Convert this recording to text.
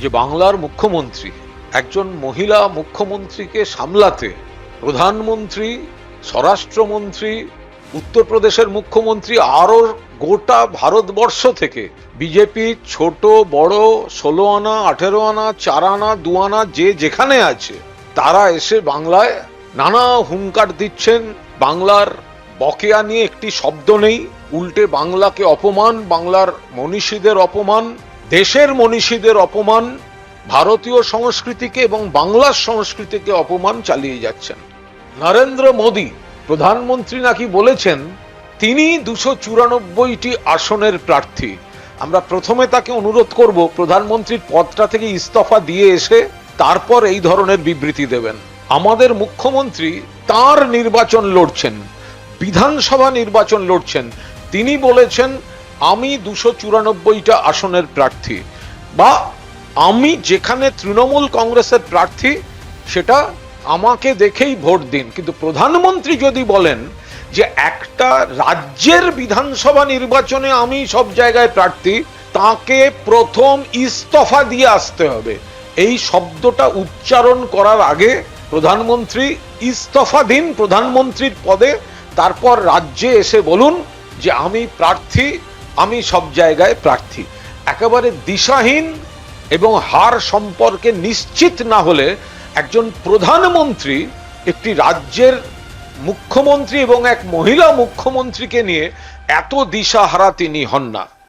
যে বাংলার মুখ্যমন্ত্রী একজন মহিলা মুখ্যমন্ত্রীকে সামলাতে প্রধানমন্ত্রী, স্বরাষ্ট্রমন্ত্রী, উত্তরপ্রদেশের মুখ্যমন্ত্রী আরো গোটা ভারতবর্ষ থেকে বিজেপি ছোট বড় 16 আনা 18 আনা 4 আনা 2 আনা যে যেখানে আছে তারা এসে বাংলায় নানা হুঙ্কার দিচ্ছেন। বাংলার বকেয়া নিয়ে একটি শব্দ নেই, উল্টে বাংলাকে অপমান, বাংলার মনীষীদের অপমান, দেশের মনীষীদের অপমান, ভারতীয় সংস্কৃতিকে এবং বাংলার সংস্কৃতিকে অপমান চালিয়ে যাচ্ছেন। নরেন্দ্র মোদী প্রধানমন্ত্রী নাকি বলেছেন তিনি 294টি আসনের প্রার্থী। আমরা প্রথমে তাকে অনুরোধ করব প্রধানমন্ত্রীর পদটা থেকে ইস্তফা দিয়ে এসে তারপর এই ধরনের বিবৃতি দেবেন। আমাদের মুখ্যমন্ত্রী তার নির্বাচন লড়ছেন, বিধানসভা নির্বাচন লড়ছেন, তিনি বলেছেন আমি 294টা আসনের প্রার্থী, বা আমি যেখানে তৃণমূল কংগ্রেসের প্রার্থী সেটা আমাকে দেখেই ভোট দিন। কিন্তু প্রধানমন্ত্রী যদি বলেন যে একটা রাজ্যের বিধানসভা নির্বাচনে আমি সব জায়গায় প্রার্থী, তাকে প্রথম ইস্তফা দিয়ে আসতে হবে। এই শব্দটা উচ্চারণ করার আগে প্রধানমন্ত্রী ইস্তফা দিন প্রধানমন্ত্রীর পদে, তারপর রাজ্যে এসে বলুন যে আমি প্রার্থী, আমি সব জায়গায় প্রার্থী। একেবারে দিশাহীন এবং হার সম্পর্কে নিশ্চিত না হলে একজন প্রধানমন্ত্রী একটি রাজ্যের মুখ্যমন্ত্রী এবং এক মহিলা মুখ্যমন্ত্রীকে নিয়ে এত দিশাহারা তিনি হন না।